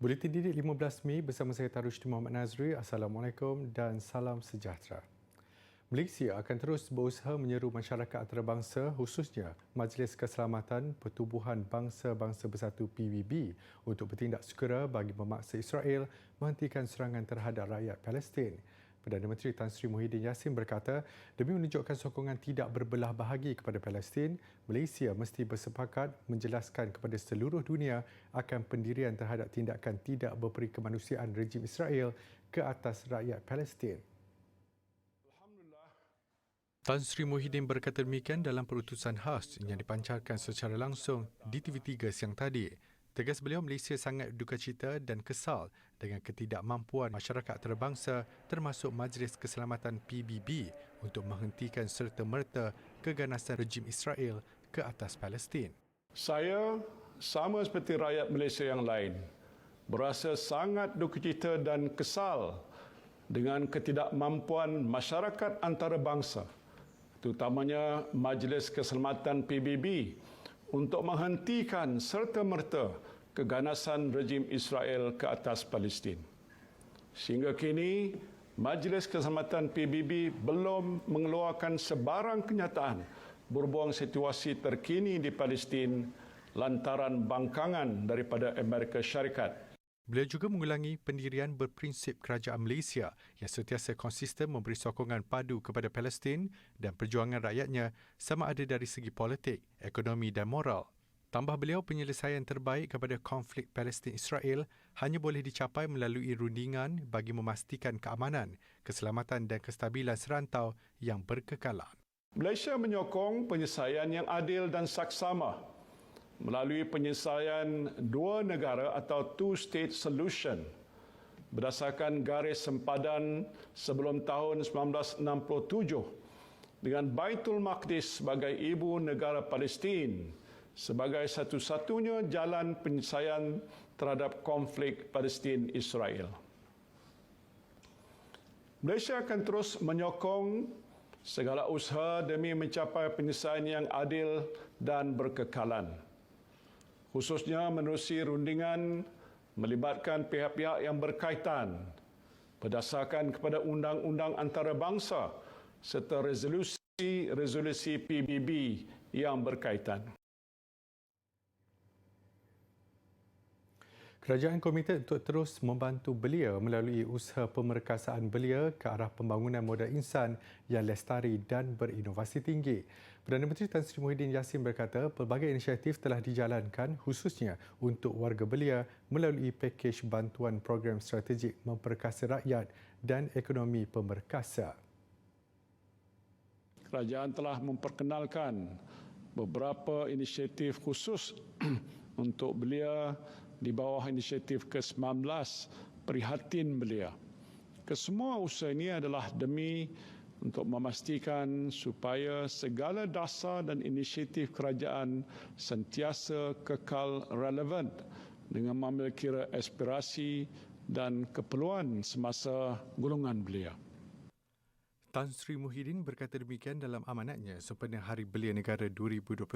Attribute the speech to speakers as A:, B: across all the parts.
A: Buletin Didik 15 Mei bersama saya Tarushdin Muhammad Nazri. Assalamualaikum dan salam sejahtera. Malaysia akan terus berusaha menyeru masyarakat antarabangsa khususnya Majlis Keselamatan Pertubuhan Bangsa-Bangsa Bersatu PBB untuk bertindak segera bagi memaksa Israel menghentikan serangan terhadap rakyat Palestin. Perdana Menteri Tan Sri Muhyiddin Yassin berkata, demi menunjukkan sokongan tidak berbelah bahagi kepada Palestin, Malaysia mesti bersepakat menjelaskan kepada seluruh dunia akan pendirian terhadap tindakan tidak berperi kemanusiaan rejim Israel ke atas rakyat Palestin. Tan Sri Muhyiddin berkata demikian dalam perutusan khas yang dipancarkan secara langsung di TV3 siang tadi. Tegas beliau, Malaysia sangat berduka cita dan kesal dengan ketidakmampuan masyarakat antarabangsa termasuk Majlis Keselamatan PBB untuk menghentikan serta-merta keganasan rejim Israel ke atas Palestin.
B: Saya, sama seperti rakyat Malaysia yang lain, berasa sangat duka cita dan kesal dengan ketidakmampuan masyarakat antarabangsa, terutamanya Majlis Keselamatan PBB, untuk menghentikan serta-merta keganasan rejim Israel ke atas Palestin. Sehingga kini, Majlis Keselamatan PBB belum mengeluarkan sebarang kenyataan berhubung situasi terkini di Palestin lantaran bangkangan daripada Amerika Syarikat.
A: Beliau juga mengulangi pendirian berprinsip kerajaan Malaysia yang sentiasa konsisten memberi sokongan padu kepada Palestin dan perjuangan rakyatnya sama ada dari segi politik, ekonomi dan moral. Tambah beliau, penyelesaian terbaik kepada konflik Palestin-Israel hanya boleh dicapai melalui rundingan bagi memastikan keamanan, keselamatan dan kestabilan serantau yang berkekalan.
B: Malaysia menyokong penyelesaian yang adil dan saksama melalui penyelesaian dua negara atau two-state solution berdasarkan garis sempadan sebelum tahun 1967 dengan Baitul Maqdis sebagai ibu negara Palestin sebagai satu-satunya jalan penyelesaian terhadap konflik Palestin-Israel. Malaysia akan terus menyokong segala usaha demi mencapai penyelesaian yang adil dan berkekalan, khususnya menerusi rundingan melibatkan pihak-pihak yang berkaitan berdasarkan kepada undang-undang antarabangsa serta resolusi PBB yang berkaitan.
A: Kerajaan komited untuk terus membantu belia melalui usaha pemerkasaan belia ke arah pembangunan modal insan yang lestari dan berinovasi tinggi. Perdana Menteri Tan Sri Muhyiddin Yassin berkata pelbagai inisiatif telah dijalankan khususnya untuk warga belia melalui pakej bantuan program strategik memperkasa rakyat dan ekonomi pemerkasa.
B: Kerajaan telah memperkenalkan beberapa inisiatif khusus untuk belia di bawah inisiatif ke-19 Prihatin Belia. Kesemua usaha ini adalah demi untuk memastikan supaya segala dasar dan inisiatif kerajaan sentiasa kekal relevan dengan mengambil kira aspirasi dan keperluan semasa golongan belia.
A: Tan Sri Muhyiddin berkata demikian dalam amanatnya sempena Hari Belia Negara 2021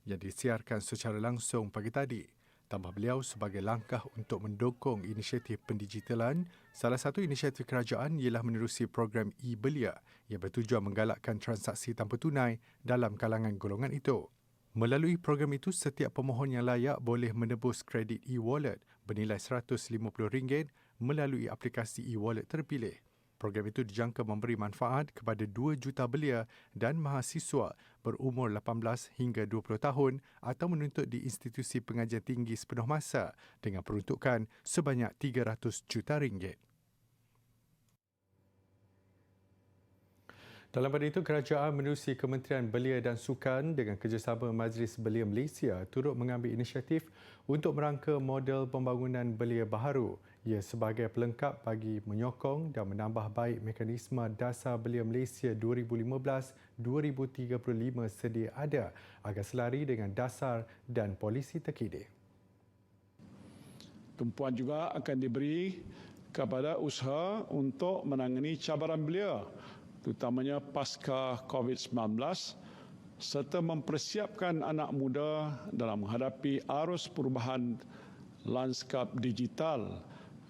A: yang disiarkan secara langsung pagi tadi. Tambah beliau, sebagai langkah untuk mendukung inisiatif pendigitalan, salah satu inisiatif kerajaan ialah menerusi program e-Belia yang bertujuan menggalakkan transaksi tanpa tunai dalam kalangan golongan itu. Melalui program itu, setiap pemohon yang layak boleh menebus kredit e-wallet bernilai RM150 melalui aplikasi e-wallet terpilih. Program itu dijangka memberi manfaat kepada 2 juta belia dan mahasiswa berumur 18 hingga 20 tahun atau menuntut di institusi pengajian tinggi sepenuh masa dengan peruntukan sebanyak RM300 juta. Dalam pada itu, kerajaan menerusi Kementerian Belia dan Sukan dengan kerjasama Majlis Belia Malaysia turut mengambil inisiatif untuk merangka model pembangunan belia baharu. Ia sebagai pelengkap bagi menyokong dan menambah baik mekanisme dasar belia Malaysia 2015-2035 sedia ada agar selari dengan dasar dan polisi terkini.
B: Tumpuan juga akan diberi kepada usaha untuk menangani cabaran belia, terutamanya pasca COVID-19, serta mempersiapkan anak muda dalam menghadapi arus perubahan lanskap digital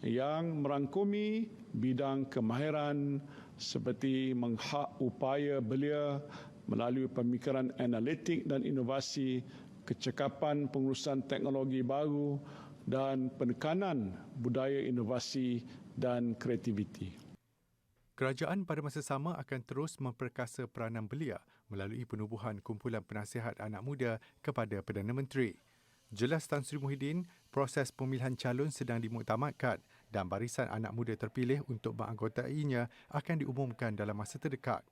B: yang merangkumi bidang kemahiran seperti menghak upaya belia melalui pemikiran analitik dan inovasi, kecekapan pengurusan teknologi baru dan penekanan budaya inovasi dan kreativiti.
A: Kerajaan pada masa sama akan terus memperkasa peranan belia melalui penubuhan kumpulan penasihat anak muda kepada Perdana Menteri. Jelas Tan Sri Muhyiddin, proses pemilihan calon sedang dimuktamadkan dan barisan anak muda terpilih untuk menganggotainya akan diumumkan dalam masa terdekat.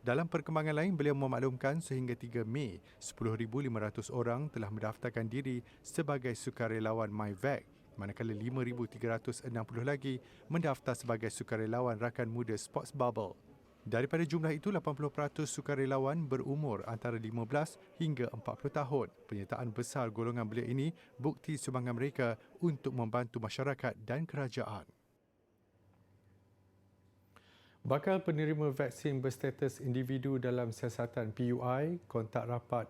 A: Dalam perkembangan lain, beliau memaklumkan sehingga 3 Mei, 10,500 orang telah mendaftarkan diri sebagai sukarelawan MyVac, manakala 5,360 lagi mendaftar sebagai sukarelawan rakan muda Sports Bubble. Daripada jumlah itu, 80% sukarelawan berumur antara 15 hingga 40 tahun. Penyertaan besar golongan belia ini bukti sumbangan mereka untuk membantu masyarakat dan kerajaan. Bakal penerima vaksin berstatus individu dalam siasatan PUI, kontak rapat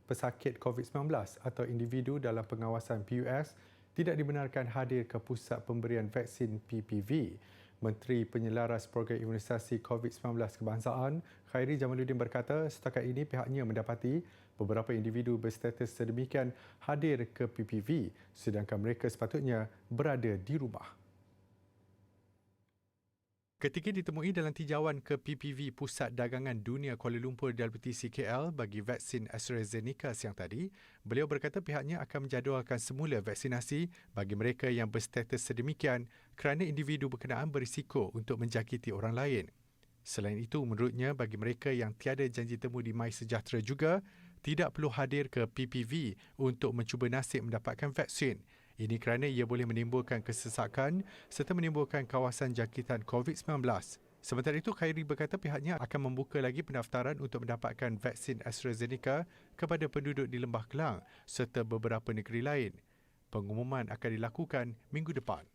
A: pesakit COVID-19 atau individu dalam pengawasan PUS tidak dibenarkan hadir ke pusat pemberian vaksin PPV. Menteri Penyelaras Program Imunisasi COVID-19 Kebangsaan, Khairi Jamaluddin berkata setakat ini pihaknya mendapati beberapa individu berstatus sedemikian hadir ke PPV sedangkan mereka sepatutnya berada di rumah. Ketika ditemui dalam tinjauan ke PPV Pusat Dagangan Dunia Kuala Lumpur WTC KL bagi vaksin AstraZeneca siang tadi, beliau berkata pihaknya akan menjadualkan semula vaksinasi bagi mereka yang berstatus sedemikian kerana individu berkenaan berisiko untuk menjangkiti orang lain. Selain itu, menurutnya bagi mereka yang tiada janji temu di MySejahtera juga, tidak perlu hadir ke PPV untuk mencuba nasib mendapatkan vaksin. Ini kerana ia boleh menimbulkan kesesakan serta menimbulkan kawasan jangkitan COVID-19. Sementara itu, Khairi berkata pihaknya akan membuka lagi pendaftaran untuk mendapatkan vaksin AstraZeneca kepada penduduk di Lembah Kelang serta beberapa negeri lain. Pengumuman akan dilakukan minggu depan.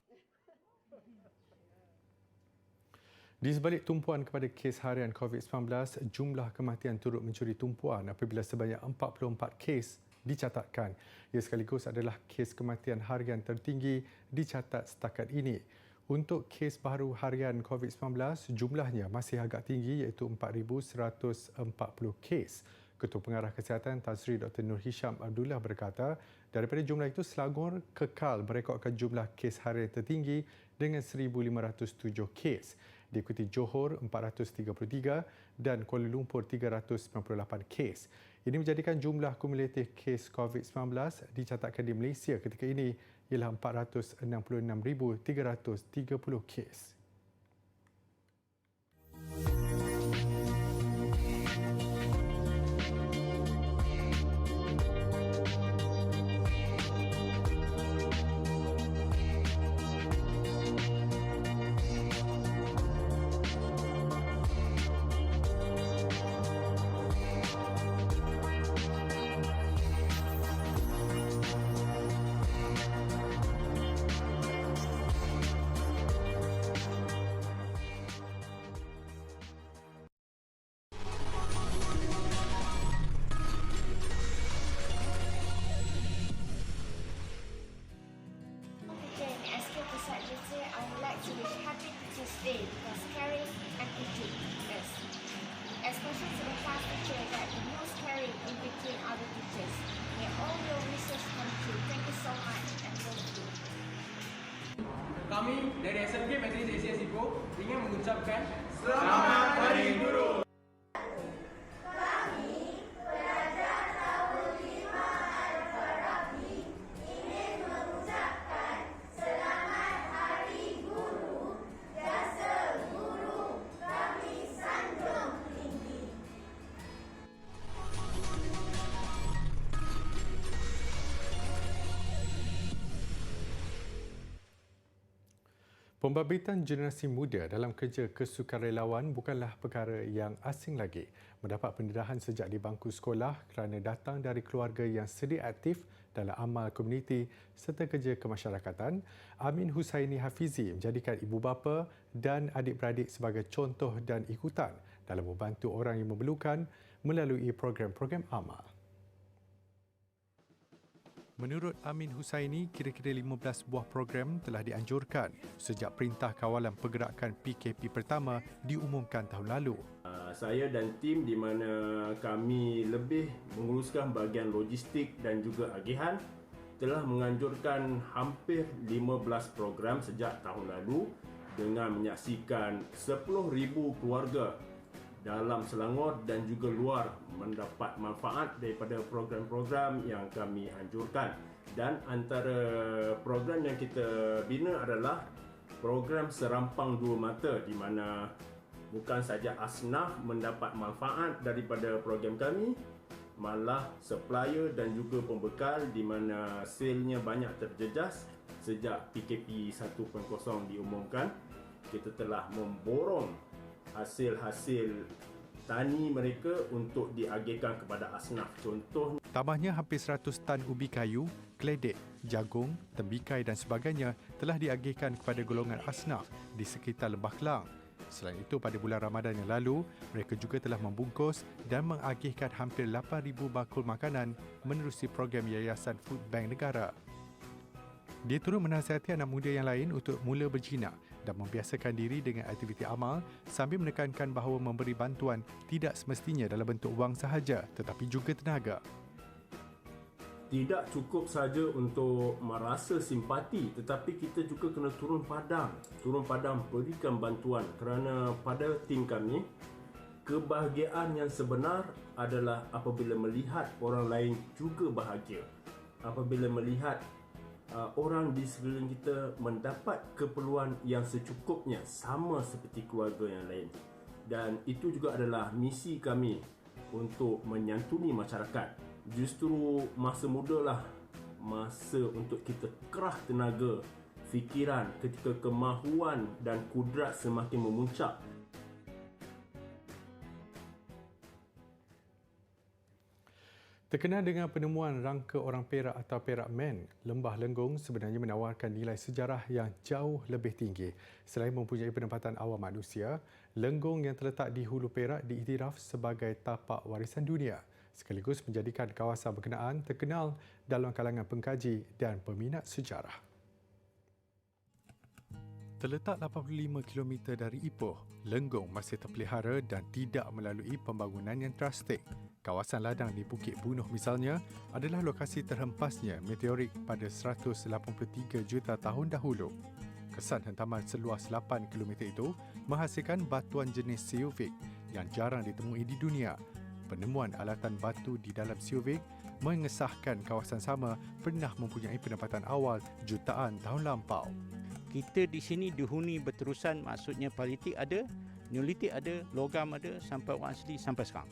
A: Di sebalik tumpuan kepada kes harian COVID-19, jumlah kematian turut mencuri tumpuan apabila sebanyak 44 kes dicatatkan. Ia sekaligus adalah kes kematian harian tertinggi dicatat setakat ini. Untuk kes baru harian COVID-19, jumlahnya masih agak tinggi iaitu 4,140 kes. Ketua Pengarah Kesihatan Tan Sri Dr. Nur Hisham Abdullah berkata, daripada jumlah itu Selangor kekal merekodkan jumlah kes harian tertinggi dengan 1,507 kes. Diikuti Johor 433 dan Kuala Lumpur 398 kes. Ini menjadikan jumlah kumulatif kes COVID-19 dicatatkan di Malaysia ketika ini ialah 466,330 kes.
C: Day because caring and teaching is especially to the class teacher that the most caring in between other teachers. May all your wishes come true. Thank you so much and thank you.
D: Kami dari SMK Matriks Asia Siko ingin mengucapkan
E: Selamat Hari Guru.
A: Pembabituan generasi muda dalam kerja kesukarelawan bukanlah perkara yang asing lagi. Mendapat pendedahan sejak di bangku sekolah kerana datang dari keluarga yang sedia aktif dalam amal komuniti serta kerja kemasyarakatan, Amin Husaini Hafizi menjadikan ibu bapa dan adik-beradik sebagai contoh dan ikutan dalam membantu orang yang memerlukan melalui program-program amal. Menurut Amin Husaini, kira-kira 15 buah program telah dianjurkan sejak Perintah Kawalan Pergerakan PKP pertama diumumkan tahun lalu.
F: Saya dan tim di mana kami lebih menguruskan bahagian logistik dan juga agihan telah menganjurkan hampir 15 program sejak tahun lalu dengan menyaksikan 10,000 keluarga dalam Selangor dan juga luar mendapat manfaat daripada program-program yang kami anjurkan. Dan antara program yang kita bina adalah program serampang dua mata di mana bukan saja asnaf mendapat manfaat daripada program kami, malah supplier dan juga pembekal di mana salesnya banyak terjejas sejak PKP 1.0 diumumkan. Kita telah memborong hasil-hasil tani mereka untuk diagihkan kepada asnaf. Contohnya,
A: Tambahnya, hampir 100 tan ubi kayu, keledek, jagung, tembikai dan sebagainya telah diagihkan kepada golongan asnaf di sekitar Lembah Kelang. Selain itu, pada bulan Ramadan yang lalu, mereka juga telah membungkus dan mengagihkan hampir 8,000 bakul makanan menerusi program Yayasan Food Bank Negara. Dia turut menasihati anak muda yang lain untuk mula berjinak dan membiasakan diri dengan aktiviti amal sambil menekankan bahawa memberi bantuan tidak semestinya dalam bentuk wang sahaja tetapi juga tenaga.
F: tidak cukup saja untuk merasa simpati, tetapi kita juga kena turun padam berikan bantuan, kerana pada tim kami kebahagiaan yang sebenar adalah apabila melihat orang lain juga bahagia, apabila melihat orang di sekeliling kita mendapat keperluan yang secukupnya sama seperti keluarga yang lain. Dan itu juga adalah misi kami untuk menyantuni masyarakat. Justru masa mudalah masa untuk kita kerah tenaga fikiran ketika kemahuan dan kudrat semakin memuncak.
A: Terkenal dengan penemuan rangka orang Perak atau Perak Man, Lembah Lenggong sebenarnya menawarkan nilai sejarah yang jauh lebih tinggi. Selain mempunyai penempatan awal manusia, Lenggong yang terletak di Hulu Perak diiktiraf sebagai tapak warisan dunia, sekaligus menjadikan kawasan berkenaan terkenal dalam kalangan pengkaji dan peminat sejarah. Terletak 85 km dari Ipoh, Lenggong masih terpelihara dan tidak melalui pembangunan yang drastik. Kawasan ladang di Bukit Bunuh misalnya adalah lokasi terhempasnya meteorit pada 183 juta tahun dahulu. Kesan hentaman seluas 8 km itu menghasilkan batuan jenis siovik yang jarang ditemui di dunia. Penemuan alatan batu di dalam siovik mengesahkan kawasan sama pernah mempunyai penempatan awal jutaan tahun lampau.
G: Kita di sini dihuni berterusan, maksudnya palitik ada, neolitik ada, logam ada, sampai orang asli sampai sekarang.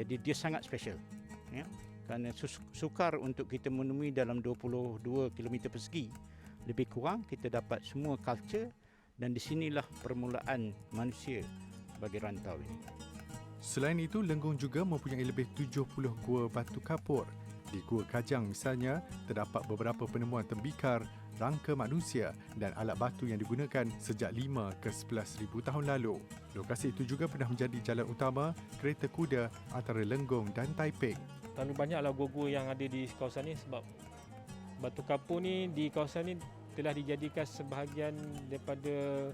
G: Jadi dia sangat special, ya? Kerana sukar untuk kita menemui dalam 22 km persegi. Lebih kurang kita dapat semua culture dan di sinilah permulaan manusia bagi rantau ini.
A: Selain itu, Lenggong juga mempunyai lebih 70 gua batu kapur. Di Gua Kajang misalnya, terdapat beberapa penemuan tembikar, rangka manusia dan alat batu yang digunakan sejak 5 ke 11,000 tahun lalu. Lokasi itu juga pernah menjadi jalan utama kereta kuda antara Lenggong dan Taiping.
H: Terlalu banyaklah gua-gua yang ada di kawasan ni sebab batu kapur ni di kawasan ni telah dijadikan sebahagian daripada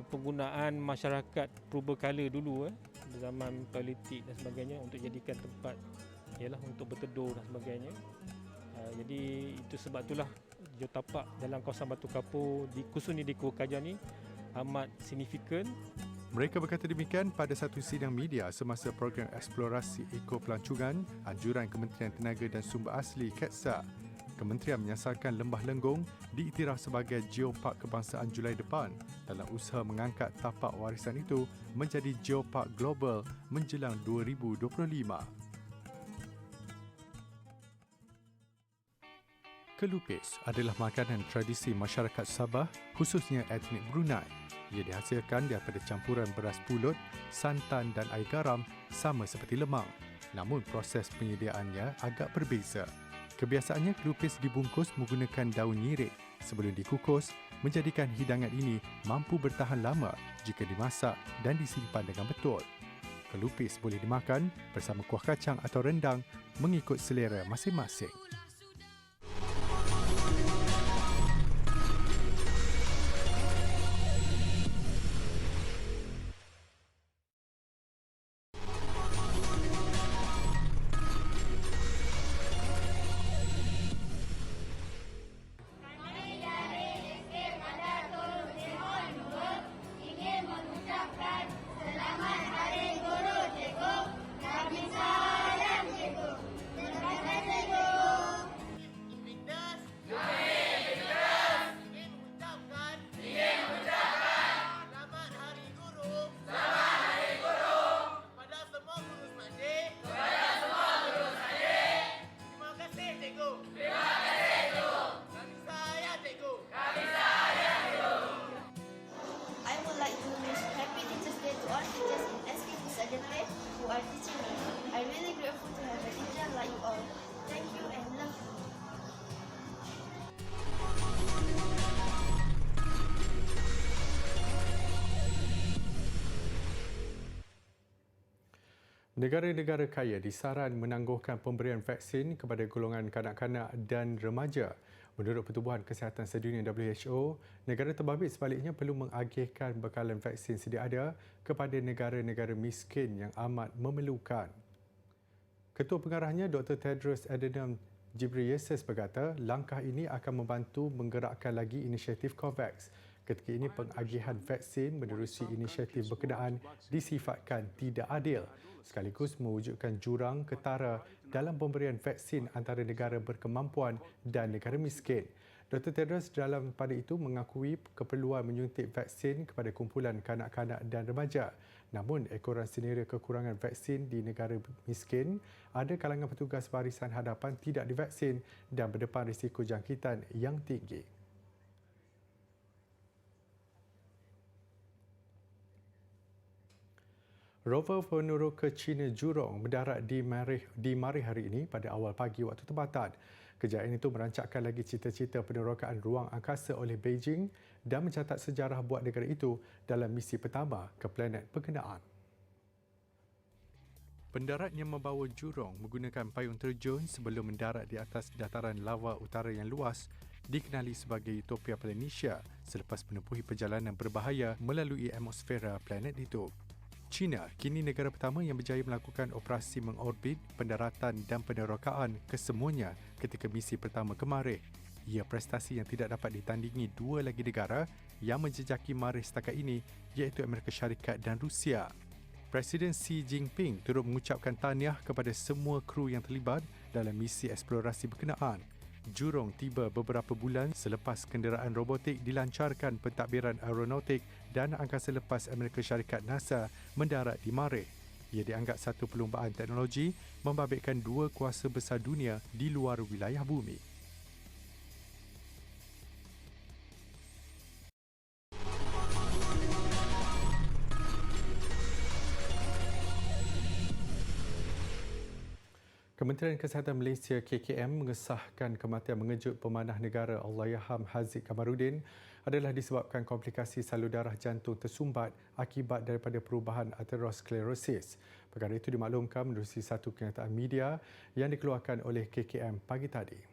H: penggunaan masyarakat purbakala dulu zaman Paleolitik dan sebagainya untuk jadikan tempat ialah untuk berteduh dan sebagainya. Jadi itu sebab itulah geotapak dalam kawasan batu kapur khususnya di Gua Kajang ni amat signifikan.
A: Mereka berkata demikian pada satu sidang media semasa program eksplorasi ekopelancongan anjuran Kementerian Tenaga dan Sumber Asli KETSA. Kementerian menyasarkan Lembah Lenggong diiktiraf sebagai Geopark Kebangsaan Julai depan dalam usaha mengangkat tapak warisan itu menjadi Geopark Global menjelang 2025. Kelupis adalah makanan tradisi masyarakat Sabah, khususnya etnik Brunei. Ia dihasilkan daripada campuran beras pulut, santan dan air garam sama seperti lemang. Namun proses penyediaannya agak berbeza. Kebiasaannya kelupis dibungkus menggunakan daun nyirik sebelum dikukus, menjadikan hidangan ini mampu bertahan lama jika dimasak dan disimpan dengan betul. Kelupis boleh dimakan bersama kuah kacang atau rendang mengikut selera masing-masing. Negara-negara kaya disaran menangguhkan pemberian vaksin kepada golongan kanak-kanak dan remaja. Menurut Pertubuhan Kesihatan Sedunia WHO, negara terbabit sebaliknya perlu mengagihkan bekalan vaksin sedia ada kepada negara-negara miskin yang amat memerlukan. Ketua Pengarahnya Dr. Tedros Adhanom Ghebreyesus berkata, langkah ini akan membantu menggerakkan lagi inisiatif COVAX. Ketika ini pengagihan vaksin menerusi inisiatif berkenaan disifatkan tidak adil sekaligus mewujudkan jurang ketara dalam pemberian vaksin antara negara berkemampuan dan negara miskin. Dr. Tedros dalam pada itu mengakui keperluan menyuntik vaksin kepada kumpulan kanak-kanak dan remaja. Namun, ekoran senario kekurangan vaksin di negara miskin, ada kalangan petugas barisan hadapan tidak divaksin dan berdepan risiko jangkitan yang tinggi. Rover penurut ke China Jurong mendarat di Marih hari ini pada awal pagi waktu tempatan. Kejayaan itu merancangkan lagi cita-cita penerokaan ruang angkasa oleh Beijing dan mencatat sejarah buat negara itu dalam misi pertama ke planet berkenaan. Pendarat yang membawa Jurong menggunakan payung terjun sebelum mendarat di atas dataran lava utara yang luas dikenali sebagai Utopia Planitia selepas menempuhi perjalanan berbahaya melalui atmosfera planet itu. China kini negara pertama yang berjaya melakukan operasi mengorbit, pendaratan dan penerokaan kesemuanya ketika misi pertama ke Marih. Ia prestasi yang tidak dapat ditandingi dua lagi negara yang menjejaki Marih setakat ini iaitu Amerika Syarikat dan Rusia. Presiden Xi Jinping turut mengucapkan tahniah kepada semua kru yang terlibat dalam misi eksplorasi berkenaan. Jurong tiba beberapa bulan selepas kenderaan robotik dilancarkan Pentadbiran Aeronautik dan Angkasa Lepas Amerika Syarikat NASA mendarat di Marih. Ia dianggap satu perlumbaan teknologi membabitkan dua kuasa besar dunia di luar wilayah bumi. Kementerian Kesihatan Malaysia KKM mengesahkan kematian mengejut pemanah negara Allahyarham Haziq Kamaruddin adalah disebabkan komplikasi salur darah jantung tersumbat akibat daripada perubahan aterosklerosis. Perkara itu dimaklumkan menerusi satu kenyataan media yang dikeluarkan oleh KKM pagi tadi.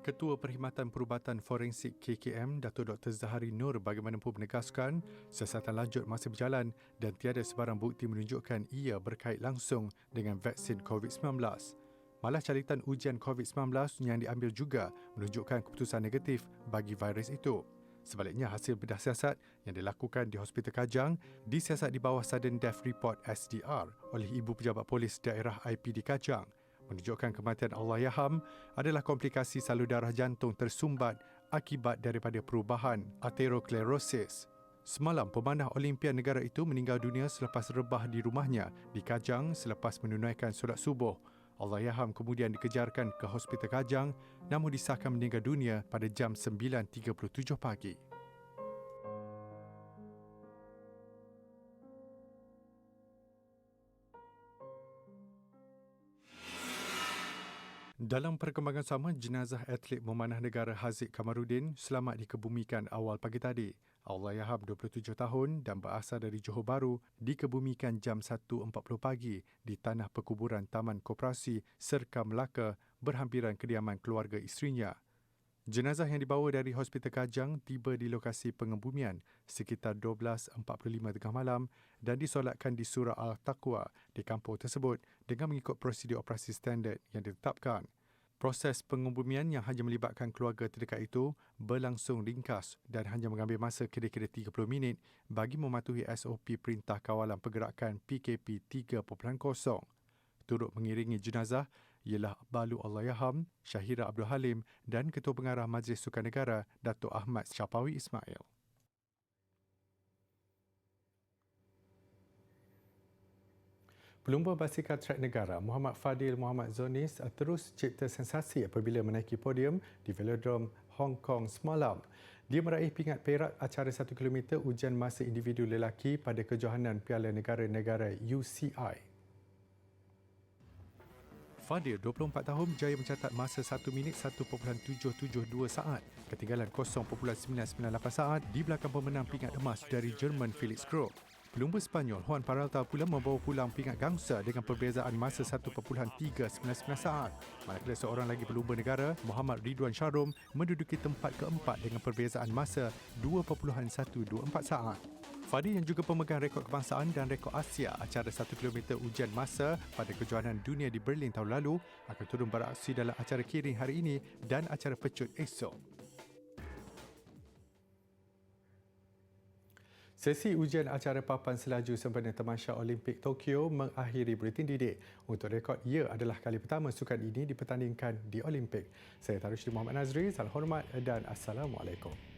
A: Ketua Perkhidmatan Perubatan Forensik KKM, Datuk Dr. Zahari Nur bagaimanapun menegaskan siasatan lanjut masih berjalan dan tiada sebarang bukti menunjukkan ia berkait langsung dengan vaksin COVID-19. Malah caritan ujian COVID-19 yang diambil juga menunjukkan keputusan negatif bagi virus itu. Sebaliknya, hasil bedah siasat yang dilakukan di Hospital Kajang disiasat di bawah Sudden Death Report SDR oleh Ibu Pejabat Polis Daerah IPD Kajang, menunjukkan kematian Allahyarham adalah komplikasi salur darah jantung tersumbat akibat daripada perubahan aterosklerosis. Semalam, pemanah Olimpian negara itu meninggal dunia selepas rebah di rumahnya di Kajang selepas menunaikan solat subuh. Allahyarham kemudian dikejarkan ke Hospital Kajang namun disahkan meninggal dunia pada jam 9.37 pagi. Dalam perkembangan sama, jenazah atlet memanah negara Haziq Kamaruddin selamat dikebumikan awal pagi tadi. Allahyarham 27 tahun dan berasal dari Johor Bahru dikebumikan jam 1.40 pagi di tanah perkuburan Taman Koperasi Serka Melaka berhampiran kediaman keluarga isterinya. Jenazah yang dibawa dari Hospital Kajang tiba di lokasi pengebumian sekitar 12.45 tengah malam dan disolatkan di Surah Al-Taqwa di kampung tersebut dengan mengikut prosedur operasi standard yang ditetapkan. Proses pengebumian yang hanya melibatkan keluarga terdekat itu berlangsung ringkas dan hanya mengambil masa kira-kira 30 minit bagi mematuhi SOP Perintah Kawalan Pergerakan PKP 3.0. Turut mengiringi jenazah ialah Balu Allahyarham, Syahira Abdul Halim dan Ketua Pengarah Majlis Sukan Negara, Datuk Ahmad Syapawi Ismail. Pelumba basikal trek negara Muhammad Fadil Muhammad Zonis terus cipta sensasi apabila menaiki podium di Velodrome Hong Kong semalam. Dia meraih pingat perak acara 1 km ujian masa individu lelaki pada kejohanan Piala Negara-Negara UCI. Fadil, 24 tahun, berjaya mencatat masa 1 minit 1.772 saat, ketinggalan 0.998 saat di belakang pemenang pingat emas dari Jerman Felix Groh. Pelumba Sepanyol Juan Peralta pula membawa pulang pingat gangsa dengan perbezaan masa 1.399 saat. Manakala seorang lagi pelumba negara, Muhammad Ridwan Sharom, menduduki tempat keempat dengan perbezaan masa 2.124 saat. Fadi yang juga pemegang rekod kebangsaan dan rekod Asia acara 1 km ujian masa pada kejohanan dunia di Berlin tahun lalu akan turun beraksi dalam acara kiring hari ini dan acara pecut esok. Sesi ujian acara papan selaju sempena Tamasya Olimpik Tokyo mengakhiri buletin didik. Untuk rekod, ia adalah kali pertama sukan ini dipertandingkan di Olimpik. Saya Tarusydi Muhammad Nazri, salam hormat dan Assalamualaikum.